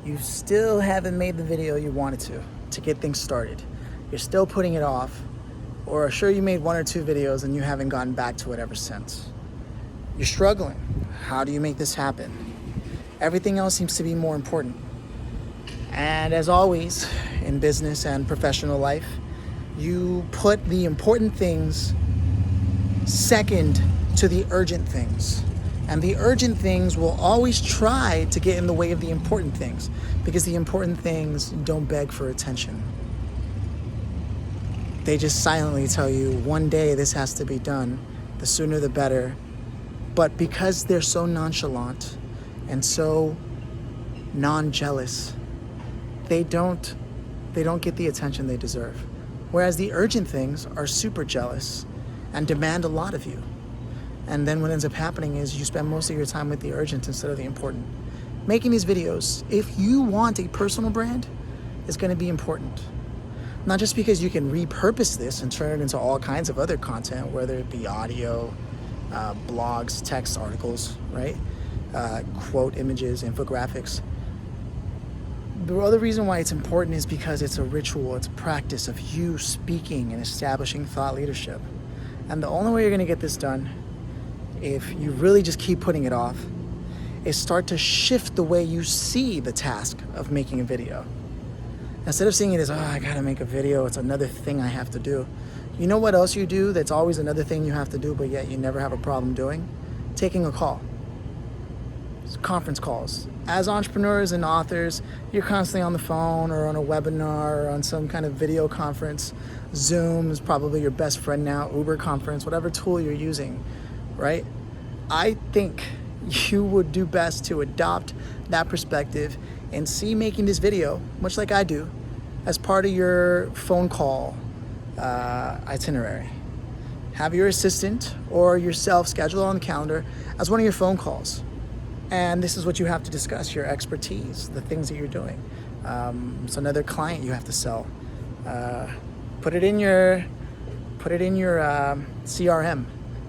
You still haven't made the video you wanted to get things started. You're still putting it off, or sure, you made 1 or 2 videos and you haven't gotten back to it ever since. You're struggling. How do you make this happen? Everything else seems to be more important. And as always, in business and professional life, you put the important things second to the urgent things. And the urgent things will always try to get in the way of the important things, because the important things don't beg for attention. They just silently tell you, one day this has to be done, the sooner the better. But because they're so nonchalant and so non-jealous, they don't get the attention they deserve. Whereas the urgent things are super jealous and demand a lot of you. And then what ends up happening is you spend most of your time with the urgent instead of the important. Making these videos, if you want a personal brand, is going to be important. Not just because you can repurpose this and turn it into all kinds of other content, whether it be audio, blogs, text, articles, right? Quote images, infographics. The other reason why it's important is because it's a ritual, it's a practice of you speaking and establishing thought leadership. And the only way you're going to get this done, if you really just keep putting it off, is start to shift the way you see the task of making a video. Instead of seeing it as, I gotta make a video, it's another thing I have to do. You know what else you do that's always another thing you have to do, but yet you never have a problem doing? Taking a call. Conference calls. As entrepreneurs and authors, you're constantly on the phone or on a webinar or on some kind of video conference. Zoom is probably your best friend now, Uber conference, whatever tool you're using, right? I think you would do best to adopt that perspective and see making this video, much like I do, as part of your phone call itinerary. Have your assistant or yourself schedule on the calendar as one of your phone calls. And this is what you have to discuss, your expertise, the things that you're doing. It's another client you have to sell. Put it in your CRM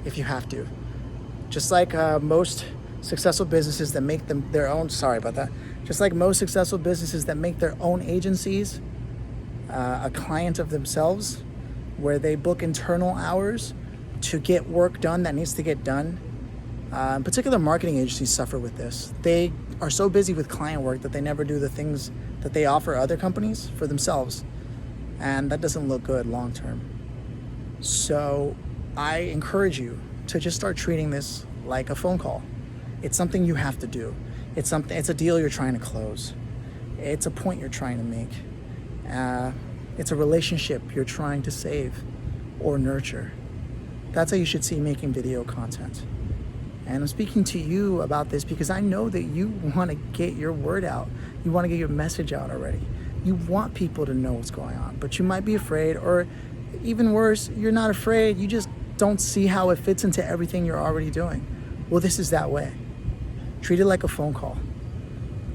if you have to. Just like most successful businesses that make them their own, just like most successful businesses that make their own agencies a client of themselves, where they book internal hours to get work done that needs to get done. In particular, marketing agencies suffer with this. They are so busy with client work that they never do the things that they offer other companies for themselves. And that doesn't look good long term. So I encourage you to just start treating this like a phone call. It's something you have to do. It's a deal you're trying to close. It's a point you're trying to make. It's a relationship you're trying to save or nurture. That's how you should see making video content. And I'm speaking to you about this because I know that you want to get your word out. You want to get your message out already. You want people to know what's going on, but you might be afraid, or even worse, you're not afraid. You just don't see how it fits into everything you're already doing. Well, this is that way. Treat it like a phone call.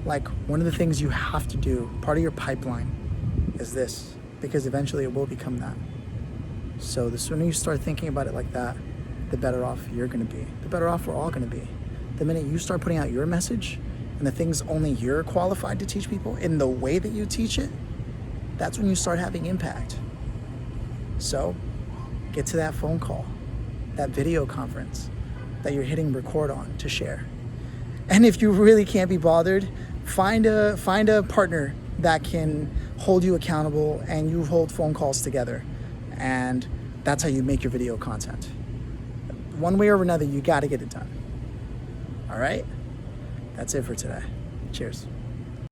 Like one of the things you have to do, part of your pipeline is this, because eventually it will become that. So the sooner you start thinking about it like that, the better off you're going to be. The better off we're all going to be. The minute you start putting out your message and the things only you're qualified to teach people in the way that you teach it, that's when you start having impact. So get to that phone call, that video conference that you're hitting record on to share. And if you really can't be bothered, find a partner that can hold you accountable and you hold phone calls together. And that's how you make your video content. One way or another, you got to get it done. All right? That's it for today. Cheers.